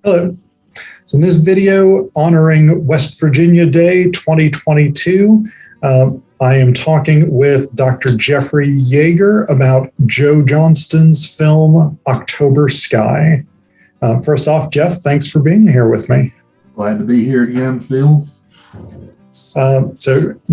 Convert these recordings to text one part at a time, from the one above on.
Hello. So in this video honoring West Virginia Day 2022, I am talking with Dr. Jeffrey Yeager about Joe Johnston's film, October Sky. First off, Jeff, thanks for being here with me. Glad to be here again, Phil. So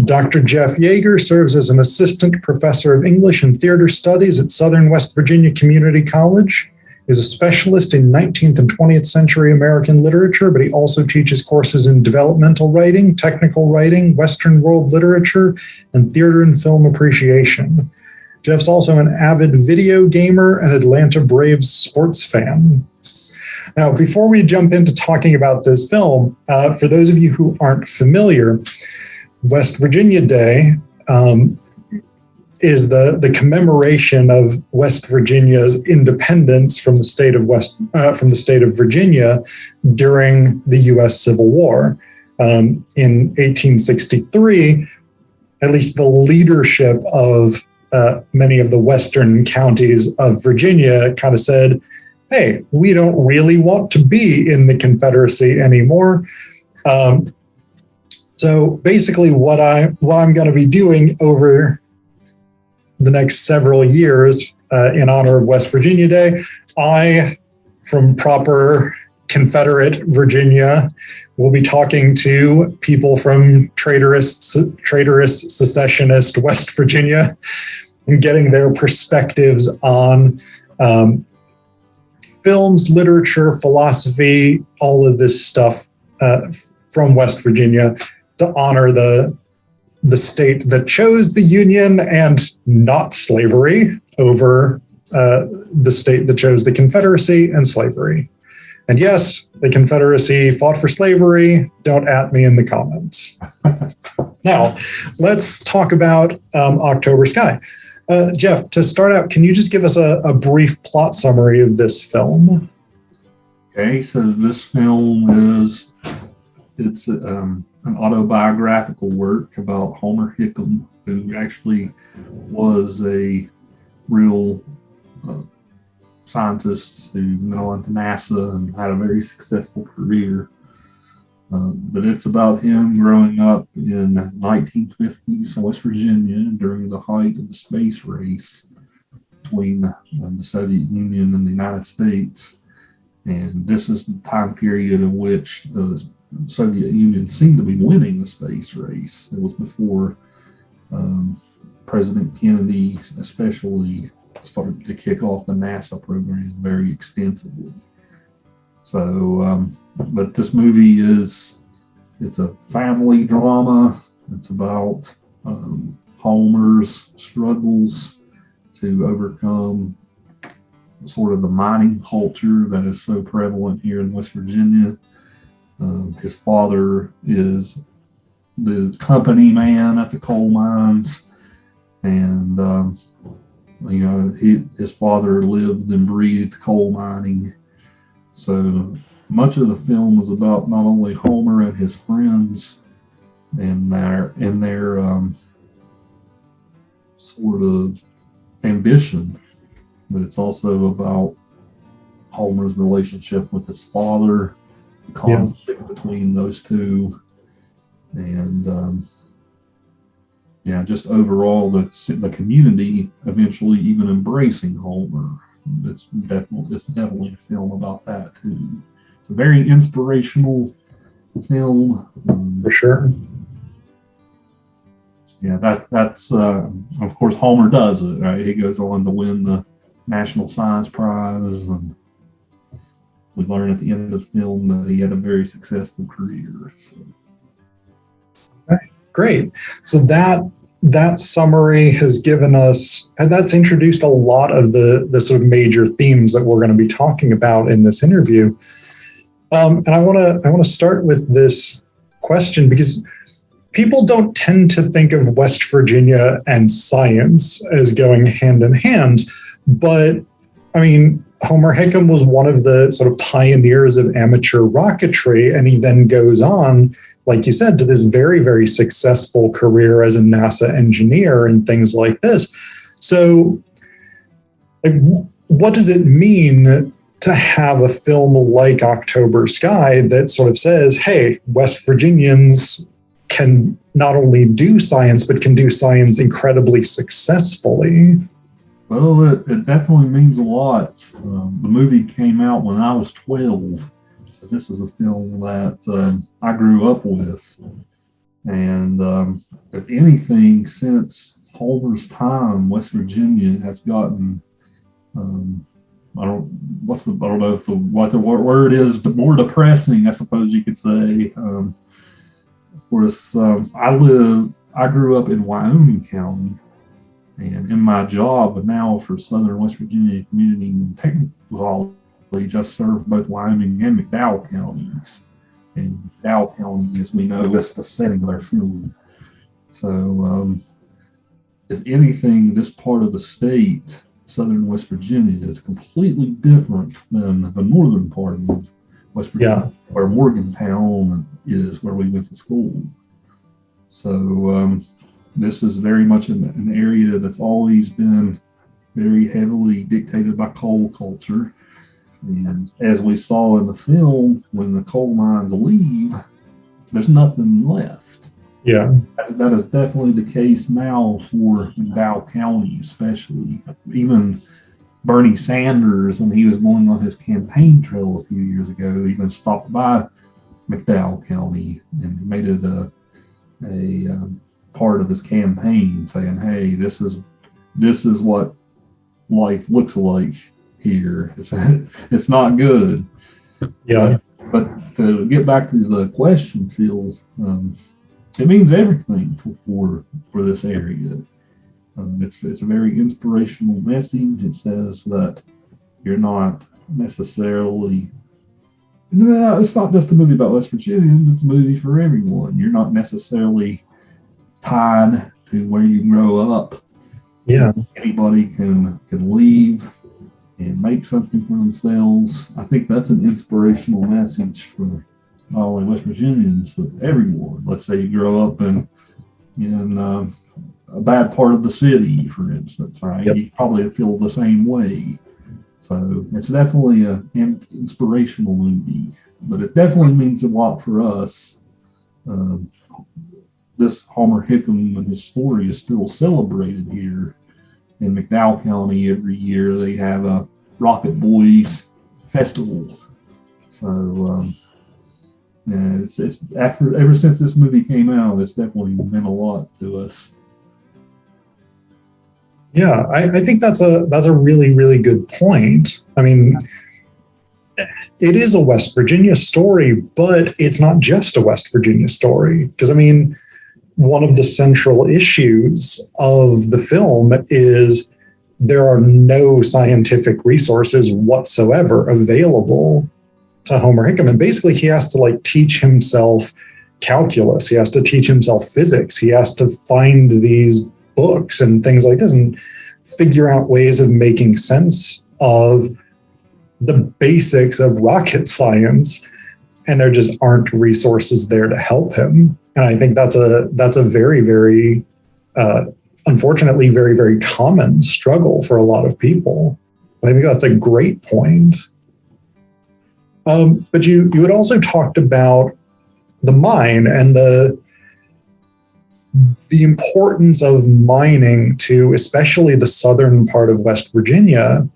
Dr. Jeff Yeager serves as an assistant professor of English and theater studies at Southern West Virginia Community College. He's a specialist in 19th and 20th century American literature, but he also teaches courses in developmental writing, technical writing, Western world literature, and theater and film appreciation. Jeff's also an avid video gamer and Atlanta Braves sports fan. Now, before we jump into talking about this film, for those of you who aren't familiar, West Virginia Day is the commemoration of West Virginia's independence from the state of Virginia during the U.S. Civil War. In 1863, at least the leadership of many of the western counties of Virginia kind of said, hey, we don't really want to be in the Confederacy anymore. So basically what I'm going to be doing over the next several years in honor of West Virginia Day, I, from proper Confederate Virginia, will be talking to people from traitorous secessionist West Virginia and getting their perspectives on films, literature, philosophy, all of this stuff from West Virginia to honor the state that chose the Union and not slavery over the state that chose the Confederacy and slavery. And yes, the Confederacy fought for slavery. Don't at me in the comments. Now, let's talk about October Sky. Jeff, to start out, can you just give us a brief plot summary of this film? Okay, so this film it's an autobiographical work about Homer Hickam, who actually was a real scientist who went on to NASA and had a very successful career. But it's about him growing up in 1950s West Virginia during the height of the space race between the Soviet Union and the United States. And this is the time period in which the Soviet Union seemed to be winning the space race. It was before President Kennedy especially started to kick off the NASA program very extensively. So, but this movie it's a family drama. It's about Homer's struggles to overcome sort of the mining culture that is so prevalent here in West Virginia. His father is the company man at the coal mines, and his father lived and breathed coal mining. So much of the film is about not only Homer and his friends and their sort of ambition, but it's also about Homer's relationship with his father, the conflict between those two, and just overall the community eventually even embracing Homer. It's definitely a film about that too. It's a very inspirational film. For sure. Yeah, that's of course Homer does it, right? He goes on to win the National Science Prize, and we learn at the end of the film that he had a very successful career. So. Okay, great. So that summary has given us, and that's introduced a lot of the sort of major themes that we're going to be talking about in this interview. And I want to start with this question because people don't tend to think of West Virginia and science as going hand in hand, but I mean, Homer Hickam was one of the sort of pioneers of amateur rocketry, and he then goes on, like you said, to this very, very successful career as a NASA engineer and things like this. So, like, what does it mean to have a film like October Sky that sort of says, hey, West Virginians can not only do science, but can do science incredibly successfully. Well, it definitely means a lot. The movie came out when I was 12. So this is a film that I grew up with. And if anything, since Homer's time, West Virginia has gotten, I don't know if what the word is, more depressing, I suppose you could say. Of course, I grew up in Wyoming County, and in my job now for Southern West Virginia Community and Technical College, I serve both Wyoming and McDowell counties. And McDowell County, as we know, is the setting of our film. So, if anything, this part of the state, Southern West Virginia, is completely different than the northern part of West Virginia, where Morgantown is, where we went to school. So, this is very much an area that's always been very heavily dictated by coal culture. And as we saw in the film, when the coal mines leave, there's nothing left. Yeah. That is definitely the case now for McDowell County, especially. Even Bernie Sanders, when he was going on his campaign trail a few years ago, even stopped by McDowell County and made it a part of his campaign, saying, hey, this is what life looks like here. It's not good. Yeah. But to get back to the question, Phil, it means everything for this area. It's a very inspirational message. It says that you're not necessarily. No, it's not just a movie about West Virginians. It's a movie for everyone. You're not necessarily tied to where you grow up. Yeah. Anybody can leave and make something for themselves. I think that's an inspirational message for not only West Virginians, but everyone. Let's say you grow up in a bad part of the city, for instance, right? Yep. You probably feel the same way. So it's definitely an inspirational movie, but it definitely means a lot for us. This Homer Hickam and his story is still celebrated here in McDowell County. Every year they have a Rocket Boys festival. So it's ever since this movie came out, it's definitely meant a lot to us. Yeah, I think that's a really, really good point. I mean, it is a West Virginia story, but it's not just a West Virginia story. Because, I mean, one of the central issues of the film is there are no scientific resources whatsoever available to Homer Hickam. And basically, he has to teach himself calculus. He has to teach himself physics. He has to find these books and things like this and figure out ways of making sense of the basics of rocket science. And there just aren't resources there to help him. And I think that's a very, very, unfortunately, very, very common struggle for a lot of people. I think that's a great point. But you had also talked about the mine and the importance of mining to especially the southern part of West Virginia.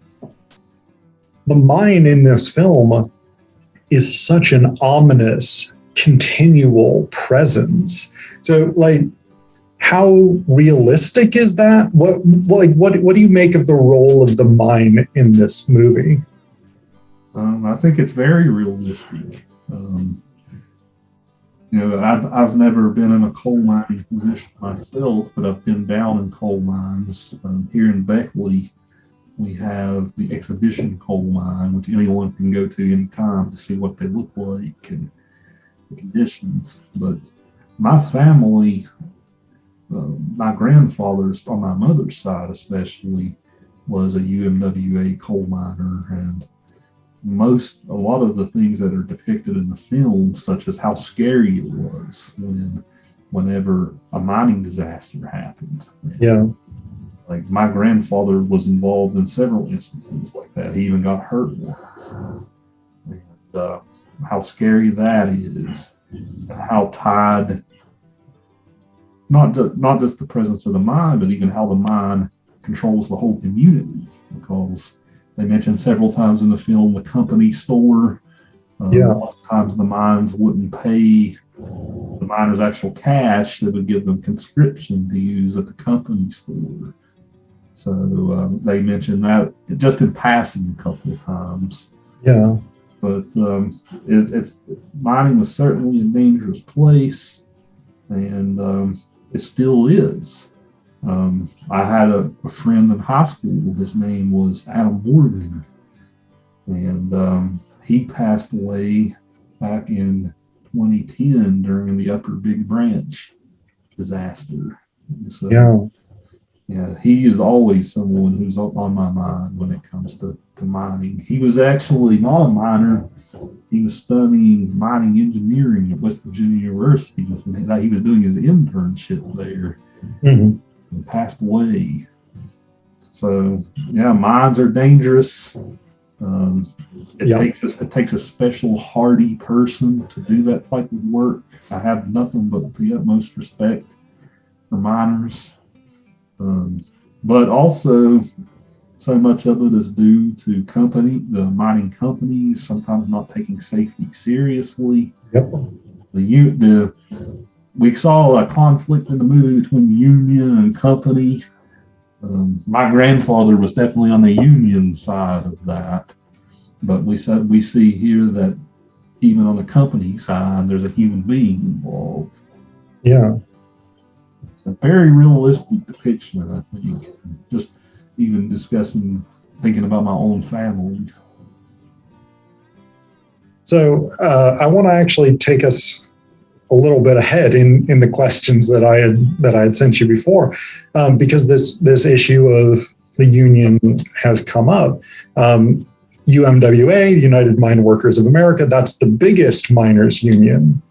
The mine in this film is such an ominous, continual presence. So, how realistic is that? What do you make of the role of the mine in this movie? I think it's very realistic. I've never been in a coal mining position myself, but I've been down in coal mines. Here in Beckley, we have the exhibition coal mine, which anyone can go to anytime to see what they look like and the conditions. But my family, my grandfather's, on my mother's side especially, was a UMWA coal miner, and a lot of the things that are depicted in the film, such as how scary it was whenever a mining disaster happened. Yeah. Like my grandfather was involved in several instances like that. He even got hurt once. And how scary that is, and how tied, not just the presence of the mind, but even how the mind controls the whole community. Because they mentioned several times in the film the company store. Lots of times the mines wouldn't pay the miners actual cash. They would give them conscription to use at the company store. So they mentioned that just in passing a couple of times. Yeah. But it's mining was certainly a dangerous place, and it still is. I had a friend in high school. His name was Adam Morgan, and he passed away back in 2010 during the Upper Big Branch disaster. So, yeah, he is always someone who's on my mind when it comes to mining. He was actually not a miner. He was studying mining engineering at West Virginia University. He was doing his internship there, and passed away. So, yeah, mines are dangerous. It takes a special, hardy person to do that type of work. I have nothing but the utmost respect for miners. But also, so much of it is due to the mining companies sometimes not taking safety seriously. Yep. We saw a conflict in the movie between union and company. My grandfather was definitely on the union side of that, but we see here that even on the company side, there's a human being involved. Yeah. A very realistic depiction, I think. Just even thinking about my own family. So I want to actually take us a little bit ahead in the questions that I had sent you before, because this issue of the union has come up. UMWA, the United Mine Workers of America, that's the biggest miners' union.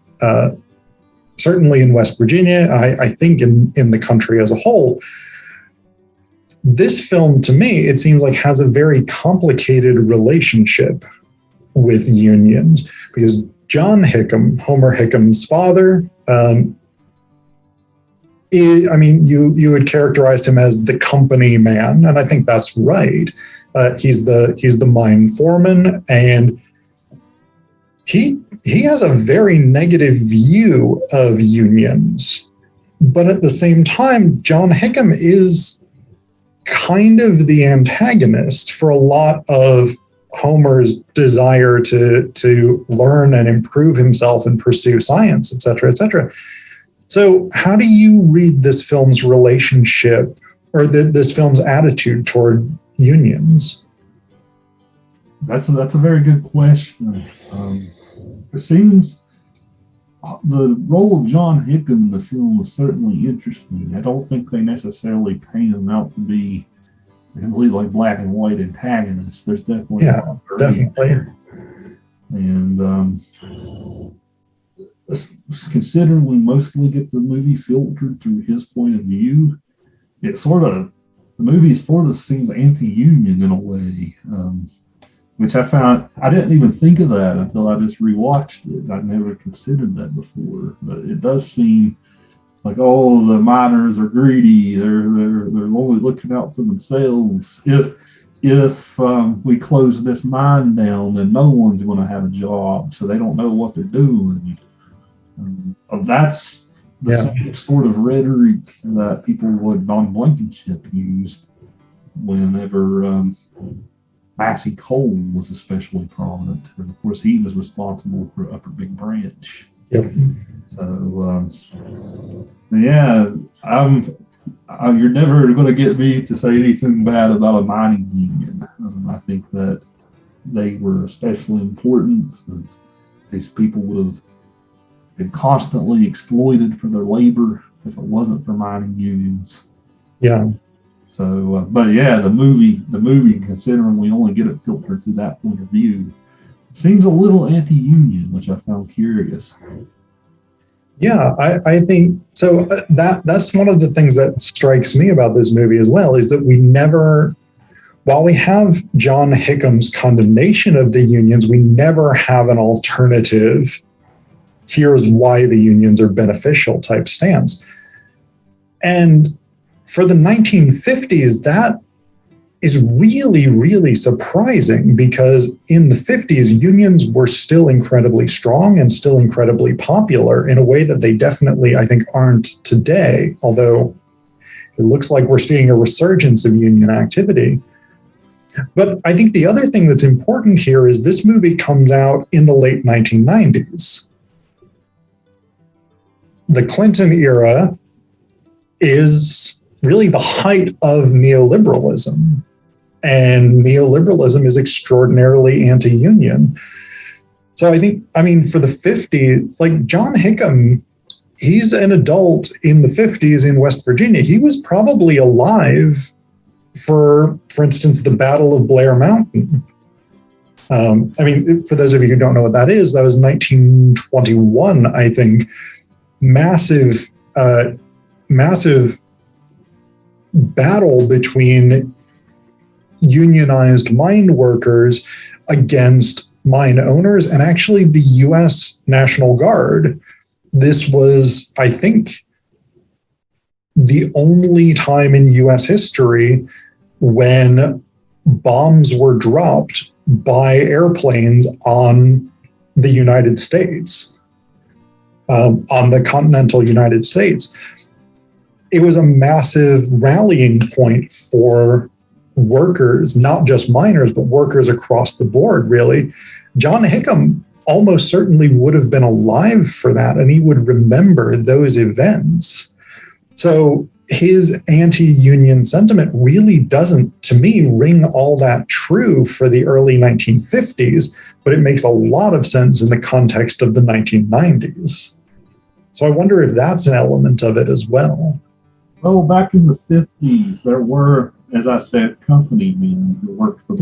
Certainly in West Virginia, I think in the country as a whole. This film, to me, it seems like has a very complicated relationship with unions, because John Hickam, Homer Hickam's father, you had characterized him as the company man, and I think that's right. He's the mine foreman, and he has a very negative view of unions. But at the same time, John Hickam is kind of the antagonist for a lot of Homer's desire to learn and improve himself and pursue science, et cetera, et cetera. So how do you read this film's relationship, or this film's attitude toward unions? That's a very good question. It seems the role of John Hickam in the film was certainly interesting. I don't think they necessarily paint him out to be a completely like black and white antagonist. There's definitely definitely. And considering we mostly get the movie filtered through his point of view, the movie sort of seems anti-union in a way. Which I found, I didn't even think of that until I just rewatched it. I'd never considered that before, but it does seem like, oh, the miners are greedy. They're only looking out for themselves. If we close this mine down, then no one's going to have a job, so they don't know what they're doing. That's the same sort of rhetoric that people like Don Blankenship used whenever Massey Cole was especially prominent, and of course he was responsible for Upper Big Branch. Yep. So you're never going to get me to say anything bad about a mining union. I think that they were especially important. These people would have been constantly exploited for their labor if it wasn't for mining unions. Yeah. So, but yeah, the movie, considering we only get it filtered through that point of view, seems a little anti-union, which I found curious. Yeah, I think so. That's one of the things that strikes me about this movie as well, is that we never, while we have John Hickham's condemnation of the unions, we never have an alternative, here's why the unions are beneficial type stance. And for the 1950s, that is really, really surprising, because in the 50s, unions were still incredibly strong and still incredibly popular in a way that they definitely, I think, aren't today, although it looks like we're seeing a resurgence of union activity. But I think the other thing that's important here is this movie comes out in the late 1990s. The Clinton era is really the height of neoliberalism. And neoliberalism is extraordinarily anti-union. So I think, I mean, for the 50s, like John Hickam, he's an adult in the 50s in West Virginia. He was probably alive for instance, the Battle of Blair Mountain. I mean, for those of you who don't know what that was 1921, I think. Massive battle between unionized mine workers against mine owners and actually the U.S. National Guard. This was, I think, the only time in U.S. history when bombs were dropped by airplanes on the United States, on the continental United States. It was a massive rallying point for workers, not just miners, but workers across the board, really. John Hickam almost certainly would have been alive for that, and he would remember those events. So his anti-union sentiment really doesn't, to me, ring all that true for the early 1950s, but it makes a lot of sense in the context of the 1990s. So I wonder if that's an element of it as well. Well, back in the 50s, there were, as I said, company men who worked for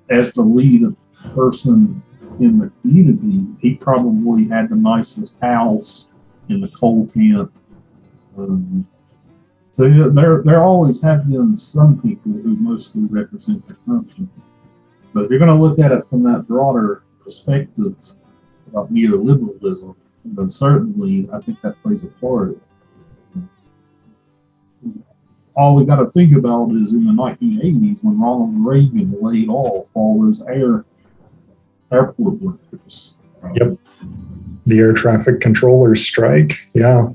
as the lead person in the community. He probably had the nicest house in the coal camp. So there always have been some people who mostly represent the company. But if you're going to look at it from that broader perspective about neoliberalism, then certainly I think that plays a part. All we got to think about is in the 1980s when Ronald Reagan laid off all those airport workers. Yep. The air traffic controllers strike. Yeah.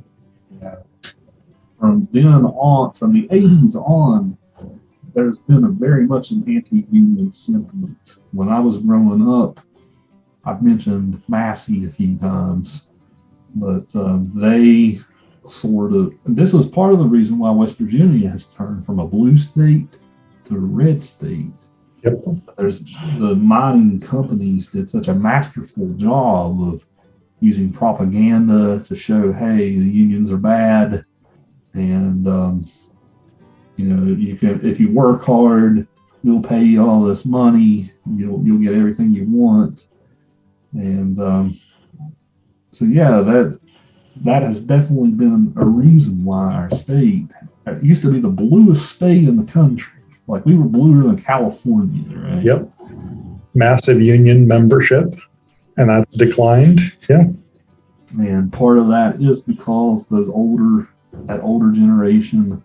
From then on, from the 80s on, there's been a very much an anti-union sentiment. When I was growing up, I've mentioned Massey a few times, but they sort of, this is part of the reason why West Virginia has turned from a blue state to a red state. Yep. There's the mining companies did such a masterful job of using propaganda to show, hey, the unions are bad, and you can, if you work hard, we'll pay you all this money, you'll get everything you want, and so yeah, that has definitely been a reason why our state, it used to be the bluest state in the country. Like we were bluer than California, right? Yep. Massive union membership, and that's declined. Yeah. And part of that is because that older generation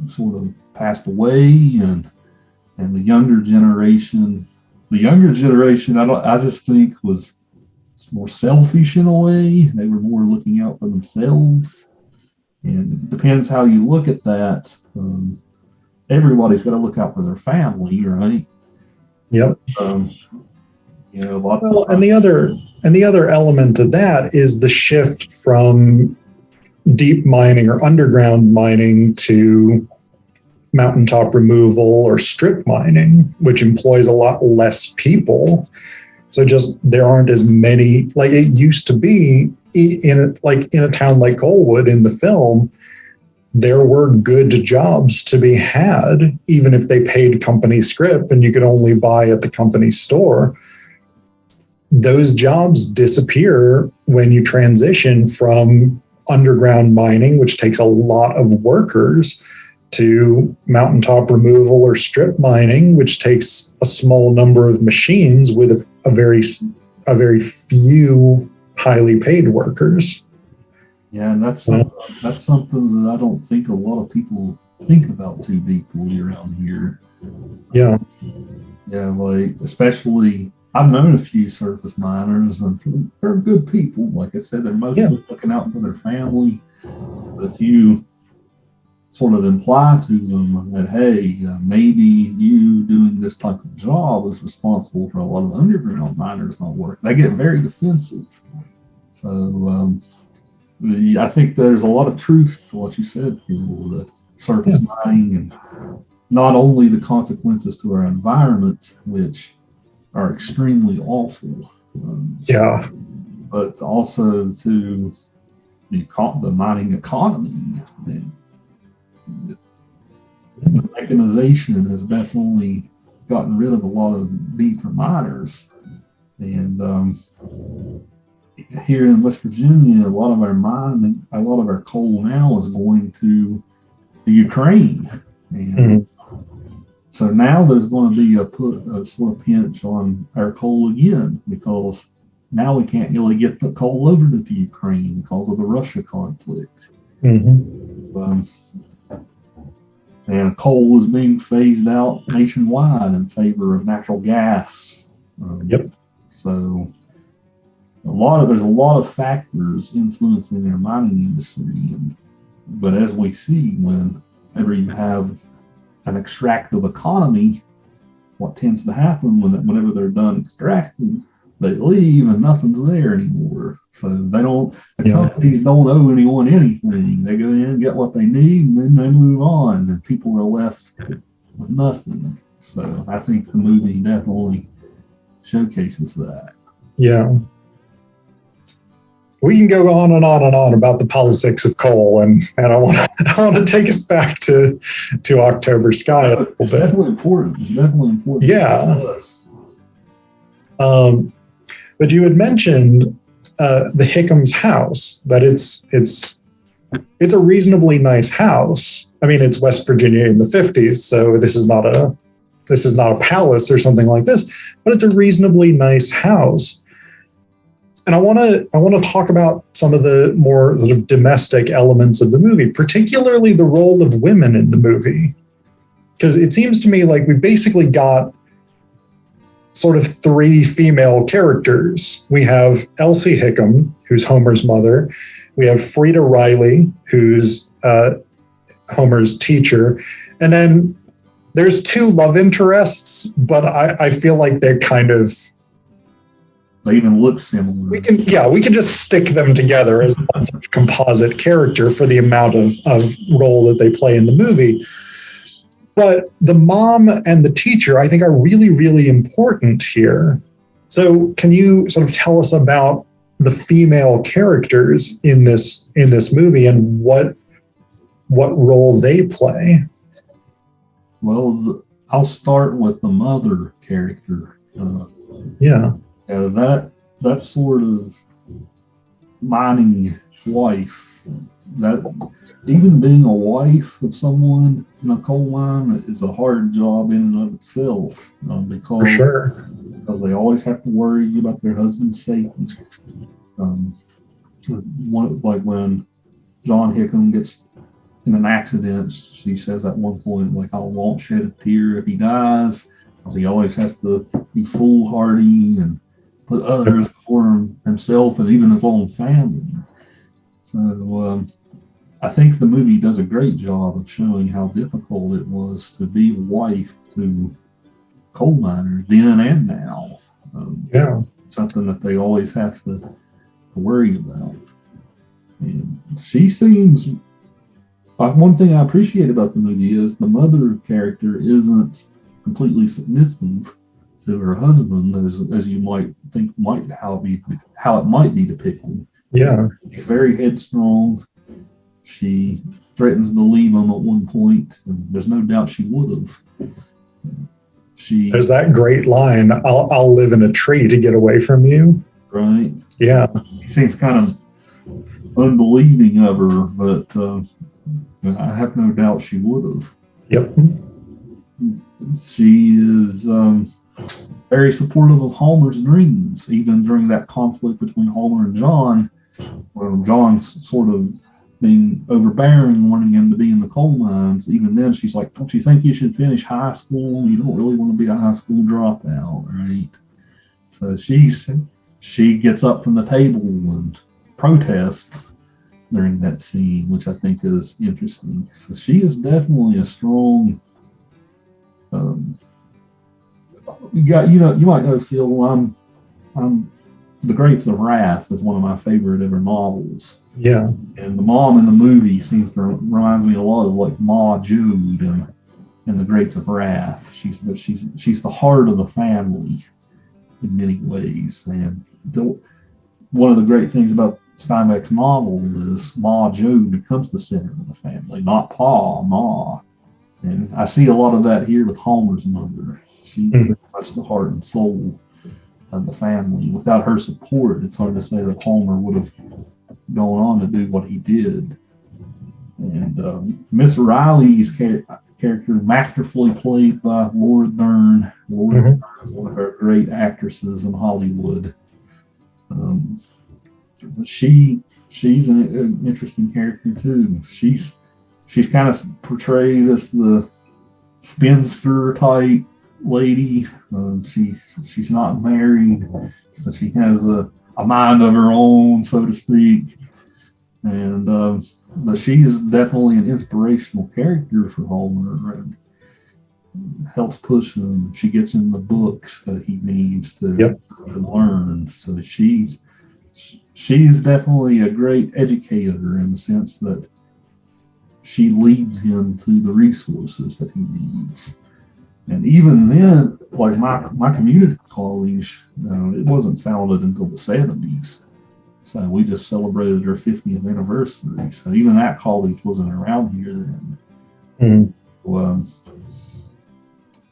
sort of passed away, and the younger generation, I just think was more selfish in a way. They were more looking out for themselves, and it depends how you look at that. Everybody's got to look out for their family, right? Yep. And the other element of that is the shift from deep mining or underground mining to mountaintop removal or strip mining, which employs a lot less people. So just there aren't as many, like it used to be in a town like Colwood in the film. There were good jobs to be had, even if they paid company scrip and you could only buy at the company store. those jobs disappear when you transition from underground mining, which takes a lot of workers, to mountaintop removal or strip mining, which takes a small number of machines with a very few highly paid workers. Yeah, and that's something that I don't think a lot of people think about too deeply around here. Yeah. Yeah, like especially I've known a few surface miners, and they're good people. Like I said, they're mostly looking out for their family. But you sort of imply to them that, hey, maybe you doing this type of job is responsible for a lot of underground miners not working. They get very defensive. So I think there's a lot of truth to what you said, Phil, the surface mining, and not only the consequences to our environment, which are extremely awful, but also to the mining economy. And the mechanization has definitely gotten rid of a lot of need for miners. And here in West Virginia, a lot of our coal now is going to the Ukraine. And so now there's going to be a sort of pinch on our coal again, because now we can't really get the coal over to the Ukraine because of the Russia conflict. And coal is being phased out nationwide in favor of natural gas. So there's a lot of factors influencing our mining industry, but as we see, whenever you have an extractive economy, what tends to happen whenever they're done extracting, they leave and nothing's there anymore. So companies don't owe anyone anything. They go in, get what they need, and then they move on, and people are left with nothing. So I think the movie definitely showcases that. Yeah. We can go on and on and on about the politics of coal, and I want to take us back to October Sky a little bit. Definitely important. It's definitely important. Yeah. But you had mentioned the Hickham's house, that it's a reasonably nice house. I mean, it's West Virginia in the 50s, so this is not a palace or something like this, but it's a reasonably nice house. And I want to talk about some of the more sort of domestic elements of the movie, particularly the role of women in the movie, because it seems to me like we basically got sort of three female characters. We have Elsie Hickam, who's Homer's mother. We have Frida Riley, who's Homer's teacher. And then there's two love interests, but I feel like they're kind of... They even look similar. We can just stick them together as one composite character for the amount of role that they play in the movie. But the mom and the teacher, I think, are really, really important here. So can you sort of tell us about the female characters in this movie and what role they play? Well, I'll start with the mother character. That sort of mining wife, that even being a wife of someone in a coal mine is a hard job in and of itself, because they always have to worry about their husband's safety. Like when John Hickam gets in an accident, she says at one point, like, I won't shed a tear if he dies, because he always has to be foolhardy and put others before himself and even his own family. So I think the movie does a great job of showing how difficult it was to be a wife to coal miners then and now. Something that they always have to worry about. And she seems... one thing I appreciate about the movie is the mother character isn't completely submissive to her husband, as you might think how it might be depicted. Yeah. She's very headstrong. She threatens to leave him at one point, and there's no doubt she would have. There's that great line, I'll live in a tree to get away from you. Right. Yeah. He seems kind of unbelieving of her, but I have no doubt she would have. Yep. She is very supportive of Homer's dreams, even during that conflict between Homer and John, where John's sort of being overbearing, wanting him to be in the coal mines. Even then, she's like, don't you think you should finish high school? You don't really want to be a high school dropout, right? So she gets up from the table and protests during that scene, which I think is interesting. So she is definitely a strong. You might know, Phil. I'm The Grapes of Wrath is one of my favorite ever novels. Yeah. And the mom in the movie reminds me a lot of like Ma Jude in The Grapes of Wrath. She's the heart of the family in many ways. And one of the great things about Steinbeck's novel is Ma Jude becomes the center of the family, not Pa, Ma. And I see a lot of that here with Homer's mother. She's very much the heart and soul of the family. Without her support, it's hard to say that Homer would have gone on to do what he did. And Miss Riley's character, masterfully played by Laura Dern. Laura Dern is one of our great actresses in Hollywood. She's an interesting character too. She's kind of portrayed as the spinster type lady. She's not married, so she has a mind of her own, so to speak. And but she is definitely an inspirational character for Homer and helps push him. She gets him the books that he needs to learn. So she's definitely a great educator in the sense that she leads him to the resources that he needs. And even then, like my community college, it wasn't founded until the 70s. So we just celebrated our 50th anniversary. So even that college wasn't around here then.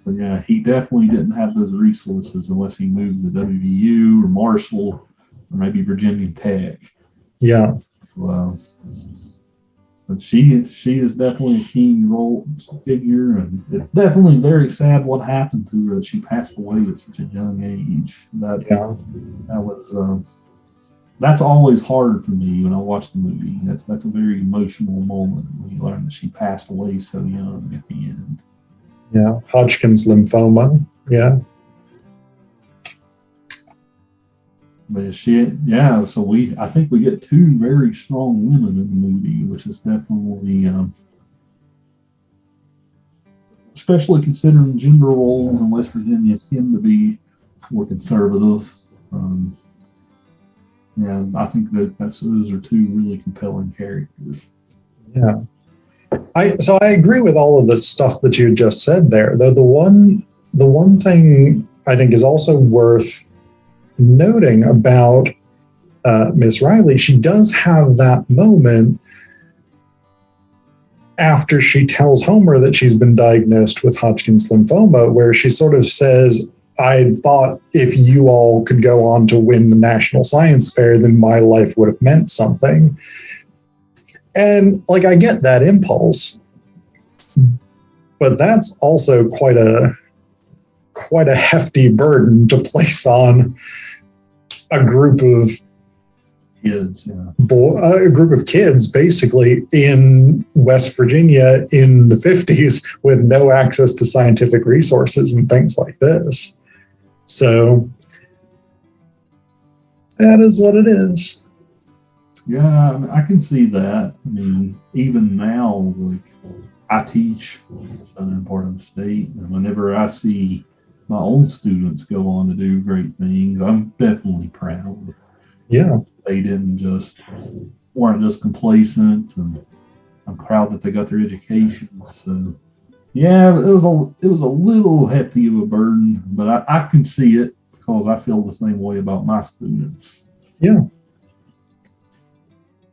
But yeah, he definitely didn't have those resources unless he moved to WVU or Marshall or maybe Virginia Tech. Yeah. Well, but she is definitely a key role figure, and it's definitely very sad what happened to her, that she passed away at such a young age. That's always hard for me when I watch the movie. That's a very emotional moment when you learn that she passed away so young at the end. Yeah, Hodgkin's lymphoma. Yeah. But so I think we get two very strong women in the movie, which is definitely, especially considering gender roles in West Virginia tend to be more conservative. And I think those are two really compelling characters. Yeah. I agree with all of the stuff that you just said there. Though the one thing I think is also worth noting about Miss Riley, she does have that moment after she tells Homer that she's been diagnosed with Hodgkin's lymphoma, where she sort of says, I thought if you all could go on to win the National Science Fair, then my life would have meant something. And like, I get that impulse, but that's also quite a hefty burden to place on a group of kids, a group of kids basically in West Virginia in the 50s with no access to scientific resources and things like this. So that is what it is. Yeah, I mean, I can see that. I mean, even now, like, I teach the southern part of the state, and whenever I see my own students go on to do great things, I'm definitely proud. Yeah. They weren't just complacent, and I'm proud that they got their education. So, yeah, it was a little hefty of a burden, but I can see it because I feel the same way about my students. Yeah.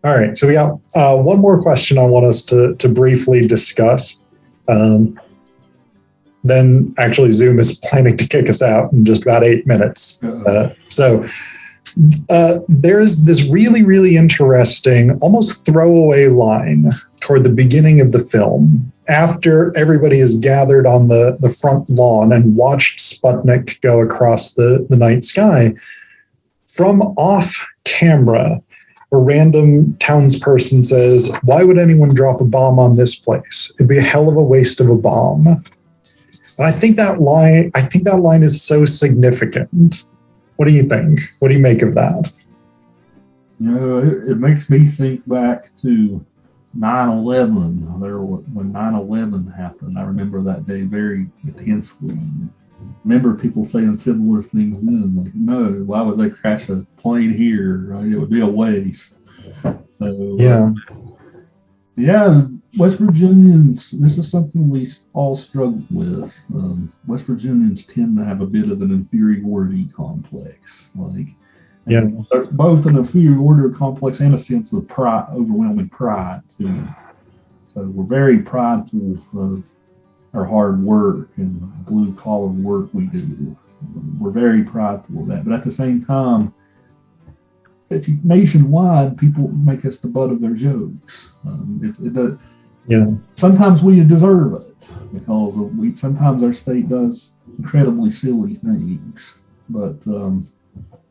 All right, so we got one more question I want us to briefly discuss. then actually Zoom is planning to kick us out in just about 8 minutes. So there's this really, really interesting, almost throwaway line toward the beginning of the film, after everybody is gathered on the front lawn and watched Sputnik go across the night sky. From off camera, a random townsperson says, "Why would anyone drop a bomb on this place? It'd be a hell of a waste of a bomb." And I think that line is so significant. What do you think? What do you make of that? It makes me think back to 9/11. When 9/11 happened, I remember that day very intensely. Remember people saying similar things then, like, no, why would they crash a plane here? Right? It would be a waste. So West Virginians, this is something we all struggle with. West Virginians tend to have a bit of an inferiority complex, both an inferiority complex and a sense of pride, overwhelming pride too. So we're very prideful of our hard work and blue collar work we do. We're very prideful of that, but at the same time, nationwide, people make us the butt of their jokes. Sometimes we deserve it because sometimes our state does incredibly silly things, but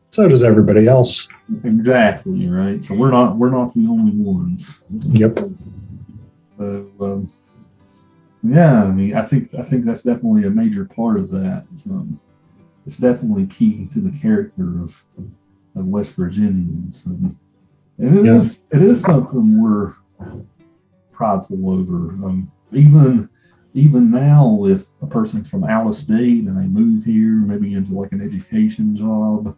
so does everybody else. Exactly, right. So we're not the only ones. Yep. So I think that's definitely a major part of that. It's definitely key to the character of West Virginians, and it is something we're prideful over. Even now, if a person's from out of state and they move here, maybe into like an education job,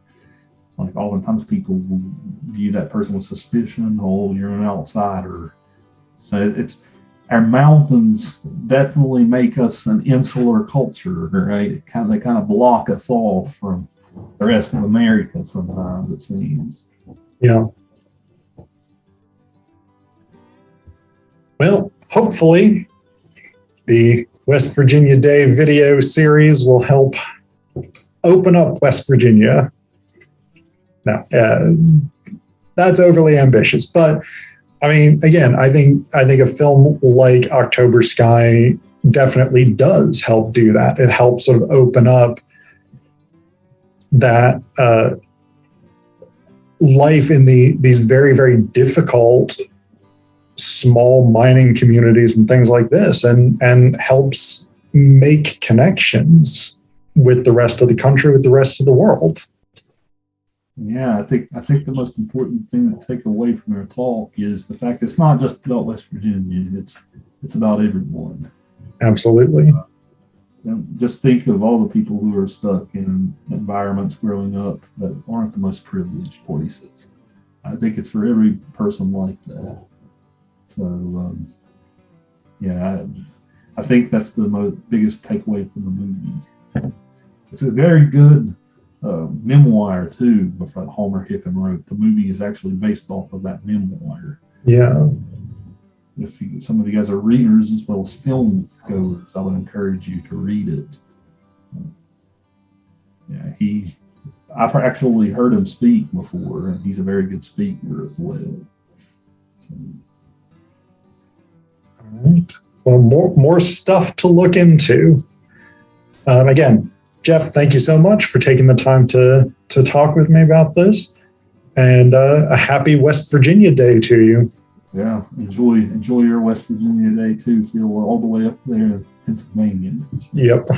like oftentimes people will view that person with suspicion. Oh, you're an outsider. So our mountains definitely make us an insular culture, right? They kind of block us off from the rest of America sometimes, it seems. Yeah. Well, hopefully the West Virginia Day video series will help open up West Virginia. Now, that's overly ambitious, but I mean, again, I think a film like October Sky definitely does help do that. It helps sort of open up that life in these very, very difficult small mining communities and things like this, and helps make connections with the rest of the country, with the rest of the world. Yeah, I think the most important thing to take away from our talk is the fact that it's not just about West Virginia. It's about everyone. Absolutely. Just think of all the people who are stuck in environments growing up that aren't the most privileged places. I think it's for every person like that. So, I think that's the biggest takeaway from the movie. It's a very good memoir too, with Homer Hickam wrote. The movie is actually based off of that memoir. Yeah. If some of you guys are readers as well as film goers, I would encourage you to read it. I've actually heard him speak before, and he's a very good speaker as well. So. All right. Well, more stuff to look into. Again, Jeff, thank you so much for taking the time to talk with me about this, and a happy West Virginia Day to you. Yeah, enjoy your West Virginia Day too, Phil, all the way up there in Pennsylvania. Yep.